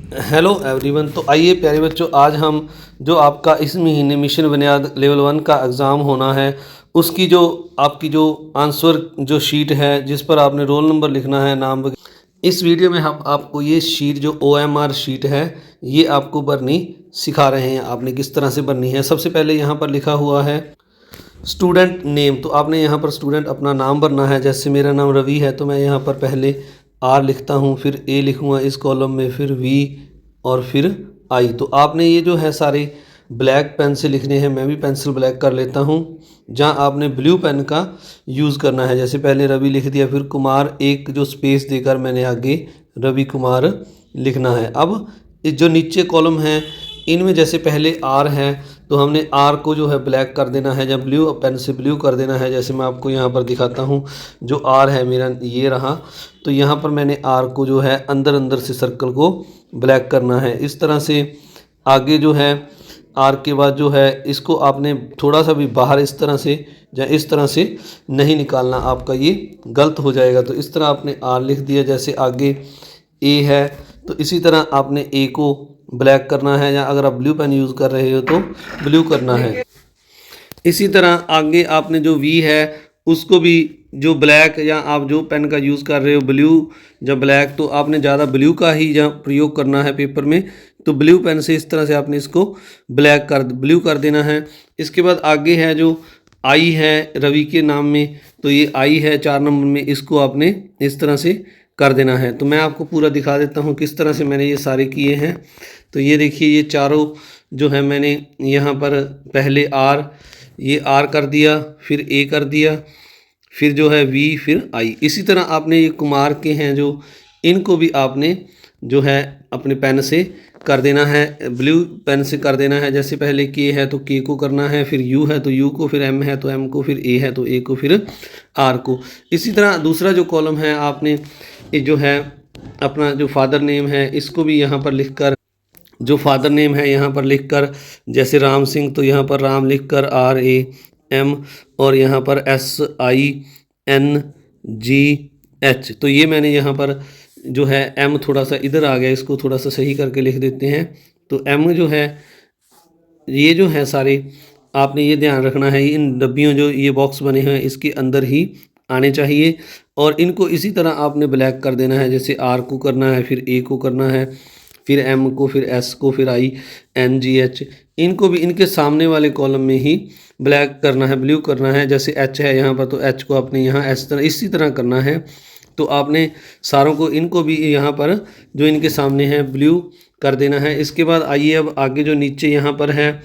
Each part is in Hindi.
Hello everyone. तो आइए प्यारे बच्चों, आज हम जो आपका इस महीने मिशन बुनियाद लेवल 1 का एग्ज़ाम होना है, उसकी जो आपकी जो आंसर जो शीट है जिस पर आपने रोल नंबर लिखना है, नाम इस वीडियो में हम आपको ये शीट जो OMR शीट है ये आपको भरनी सिखा रहे हैं। आपने किस तरह से भरनी है। सबसे पहले यहाँ पर लिखा हुआ है स्टूडेंट नेम, तो आपने यहाँ पर स्टूडेंट अपना नाम भरना है। जैसे मेरा नाम रवि है तो मैं यहाँ पर पहले R लिखता हूँ, फिर A लिखूँगा इस कॉलम में, फिर V और फिर I। तो आपने ये जो है सारे ब्लैक पेन से लिखने हैं। मैं भी पेंसिल ब्लैक कर लेता हूँ। जहाँ आपने ब्लू पेन का यूज़ करना है, जैसे पहले रवि लिख दिया, फिर कुमार एक जो स्पेस देकर मैंने आगे रवि कुमार लिखना है। अब जो नीचे कॉलम है इनमें जैसे पहले R है तो हमने R को जो है ब्लैक कर देना है, जब ब्लू पेन से ब्लू कर देना है। जैसे मैं आपको यहाँ पर दिखाता हूँ, जो R है मेरा ये रहा, तो यहाँ पर मैंने R को जो है अंदर अंदर से सर्कल को ब्लैक करना है। इस तरह से आगे जो है R के बाद जो है इसको आपने थोड़ा सा भी बाहर इस तरह से या इस तरह से नहीं निकालना, आपका ये गलत हो जाएगा। तो इस तरह आपने R लिख दिया। जैसे आगे A है तो इसी तरह आपने A को ब्लैक करना है, या अगर आप ब्लू पेन यूज़ कर रहे हो तो ब्लू करना है। इसी तरह आगे आपने जो V है उसको भी जो ब्लैक, या आप जो पेन का यूज़ कर रहे हो ब्लू या ब्लैक, तो आपने ज़्यादा ब्लू का ही जहाँ प्रयोग करना है पेपर में, तो ब्लू पेन से इस तरह से आपने इसको ब्लू कर देना है। इसके बाद आगे है जो I है रवि के नाम में, तो ये I है 4 नंबर में, इसको आपने इस तरह से कर देना है। तो मैं आपको पूरा दिखा देता हूँ किस तरह से मैंने ये सारे किए हैं। तो ये देखिए, ये चारों जो है मैंने यहाँ पर पहले ये R कर दिया, फिर A कर दिया, फिर जो है V, फिर I। इसी तरह आपने ये कुमार के हैं जो, इनको भी आपने जो है अपने पेन से कर देना है, ब्लू पेन से कर देना है। जैसे पहले K है तो K को करना है, फिर U है तो U को, फिर M है तो M को, फिर A है तो A को, फिर R को। इसी तरह दूसरा जो कॉलम है आपने ये जो है अपना जो फादर नेम है इसको भी यहाँ पर लिखकर, जो फादर नेम है यहाँ पर लिखकर, जैसे राम सिंह तो यहाँ पर राम लिखकर RAM, और यहाँ पर SINGH। तो ये मैंने यहाँ पर जो है M थोड़ा सा इधर आ गया, इसको थोड़ा सा सही करके लिख देते हैं। तो M जो है, ये जो है सारे आपने ये ध्यान रखना है, इन डब्बियों जो ये बॉक्स बने हैं इसके अंदर ही आने चाहिए, और इनको इसी तरह आपने ब्लैक कर देना है। जैसे R को करना है, फिर A को करना है, फिर M को, फिर S को, फिर INGH, इनको भी इनके सामने वाले कॉलम में ही ब्लैक करना है, ब्लू करना है। जैसे H है यहाँ पर तो H को आपने यहाँ इसी तरह करना है। तो आपने सारों को, इनको भी यहाँ पर जो इनके सामने है ब्लू कर देना है। इसके बाद आइए अब आगे जो नीचे यहाँ पर है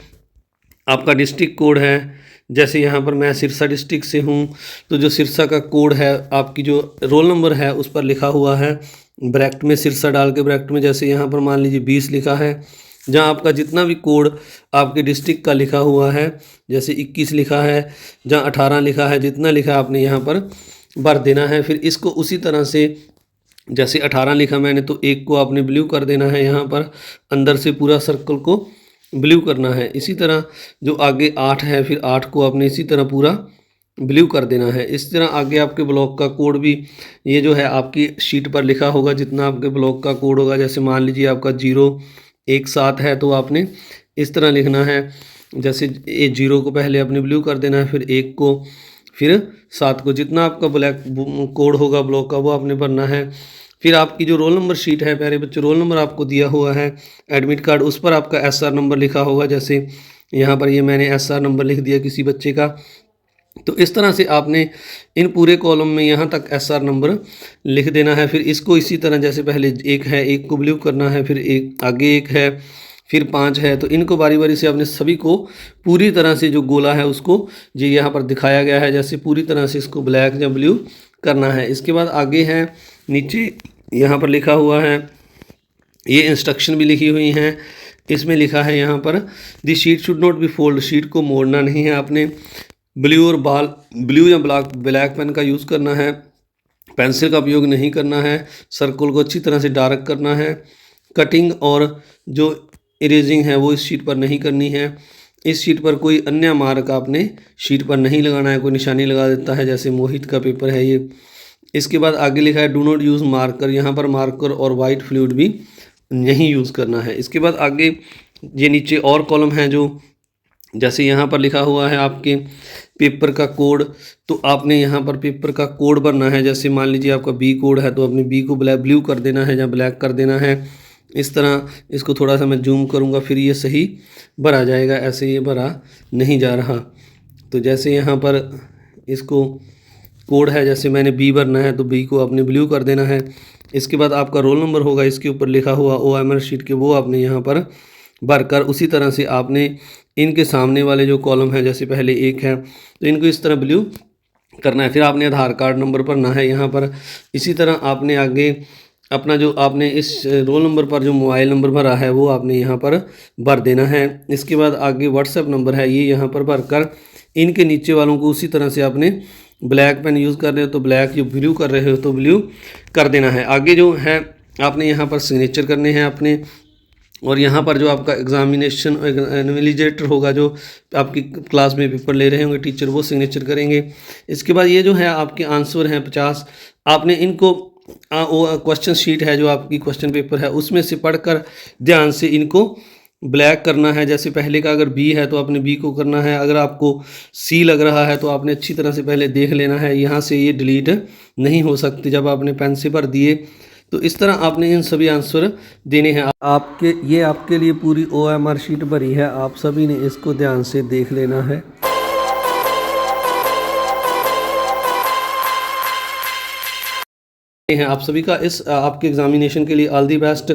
आपका डिस्ट्रिक्ट कोड है। जैसे यहाँ पर मैं सिरसा डिस्ट्रिक्ट से हूँ, तो जो सिरसा का कोड है, आपकी जो रोल नंबर है उस पर लिखा हुआ है ब्रैकेट में, सिरसा डाल के ब्रैकेट में। जैसे यहाँ पर मान लीजिए 20 लिखा है, जहाँ आपका जितना भी कोड आपके डिस्ट्रिक्ट का लिखा हुआ है, जैसे 21 लिखा है, जहाँ 18 लिखा है, जितना लिखा आपने यहाँ पर भर देना है। फिर इसको उसी तरह से, जैसे 18 लिखा मैंने तो 1 को आपने ब्लू कर देना है, यहाँ पर अंदर से पूरा सर्कल को ब्लू करना है। इसी तरह जो आगे 8 है, फिर 8 को आपने इसी तरह पूरा ब्लू कर देना है। इस तरह आगे आपके ब्लॉक का कोड भी, ये जो है आपकी शीट पर लिखा होगा जितना आपके ब्लॉक का कोड होगा। जैसे मान लीजिए आपका 017 है तो आपने इस तरह लिखना है। जैसे ये 0 को पहले आपने ब्लू कर देना है, फिर 1 को, फिर 7 को, जितना आपका ब्लैक कोड होगा ब्लॉक का वो आपने भरना है। फिर आपकी जो रोल नंबर शीट है, प्यारे बच्चों, रोल नंबर आपको दिया हुआ है एडमिट कार्ड, उस पर आपका SR नंबर लिखा होगा। जैसे यहाँ पर ये मैंने SR नंबर लिख दिया किसी बच्चे का। तो इस तरह से आपने इन पूरे कॉलम में यहाँ तक SR नंबर लिख देना है। फिर इसको इसी तरह, जैसे पहले 1 है, 1 को ब्लू करना है, फिर एक आगे 1 है, फिर 5 है, तो इनको बारी बारी से आपने सभी को पूरी तरह से जो गोला है उसको, जो यहाँ पर दिखाया गया है, जैसे पूरी तरह से इसको ब्लैक या ब्लू करना है। इसके बाद आगे है नीचे यहाँ पर लिखा हुआ है, ये इंस्ट्रक्शन भी लिखी हुई हैं। इसमें लिखा है यहाँ पर, the sheet should not be fold, sheet को मोड़ना नहीं है आपने। ब्लू या ब्लैक पेन का यूज़ करना है, पेंसिल का उपयोग नहीं करना है, सर्कल को अच्छी तरह से डार्क करना है। कटिंग और जो इरेजिंग है वो इस शीट पर नहीं करनी है। इस शीट पर कोई अन्य मार्क आपने शीट पर नहीं लगाना है, कोई निशानी लगा देता है, जैसे मोहित का पेपर है ये। इसके बाद आगे लिखा है डू नॉट यूज़ मार्कर, यहाँ पर मार्कर और वाइट फ्लूइड भी नहीं यूज़ करना है। इसके बाद आगे ये नीचे और कॉलम हैं जो, जैसे यहाँ पर लिखा हुआ है आपके पेपर का कोड, तो आपने यहाँ पर पेपर का कोड भरना है। जैसे मान लीजिए आपका बी कोड है तो अपने बी को ब्लू कर देना है या ब्लैक कर देना है। इस तरह इसको थोड़ा सा मैं जूम करूँगा, फिर ये सही भरा जाएगा, ऐसे ये भरा नहीं जा रहा। तो जैसे यहाँ पर इसको कोड है, जैसे मैंने बी भरना है तो बी को आपने ब्लू कर देना है। इसके बाद आपका रोल नंबर होगा इसके ऊपर लिखा हुआ OMR शीट के, वो आपने यहाँ पर भरकर उसी तरह से आपने इनके सामने वाले जो कॉलम है, जैसे पहले एक है तो इनको इस तरह ब्लू करना है। फिर आपने आधार कार्ड नंबर भरना है यहाँ पर। इसी तरह आपने आगे अपना जो आपने इस रोल नंबर पर जो मोबाइल नंबर भरा है वो आपने यहाँ पर भर देना है। इसके बाद आगे व्हाट्सएप नंबर है, ये यहाँ पर भरकर इनके नीचे वालों को उसी तरह से आपने ब्लैक पेन यूज़ कर रहे हो तो ब्लैक, जो ब्लू कर रहे हो तो ब्लू कर देना है। आगे जो है आपने यहाँ पर सिग्नेचर करने हैं अपने, और यहाँ पर जो आपका एग्जामिनेशन इन्विजिलेटर होगा, जो आपकी क्लास में पेपर ले रहे होंगे टीचर, वो सिग्नेचर करेंगे। इसके बाद ये जो है आपके आंसर हैं 50, आपने इनको क्वेश्चन शीट है जो आपकी क्वेश्चन पेपर है उसमें से पढ़कर ध्यान से इनको ब्लैक करना है। जैसे पहले का अगर बी है तो आपने बी को करना है, अगर आपको सी लग रहा है तो आपने अच्छी तरह से पहले देख लेना है, यहाँ से ये डिलीट नहीं हो सकती जब आपने पेन से भर दिए। तो इस तरह आपने इन सभी आंसर देने हैं। ये आपके लिए पूरी OMR शीट भरी है, आप सभी ने इसको ध्यान से देख लेना है। आप सभी का इस आपके एग्जामिनेशन के लिए ऑल दी बेस्ट।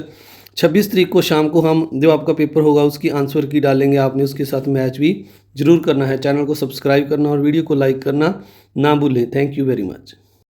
26 तारीख को शाम को हम जो आपका पेपर होगा उसकी आंसर की डालेंगे, आपने उसके साथ मैच भी जरूर करना है। चैनल को सब्सक्राइब करना और वीडियो को लाइक करना ना भूलें। Thank you very much.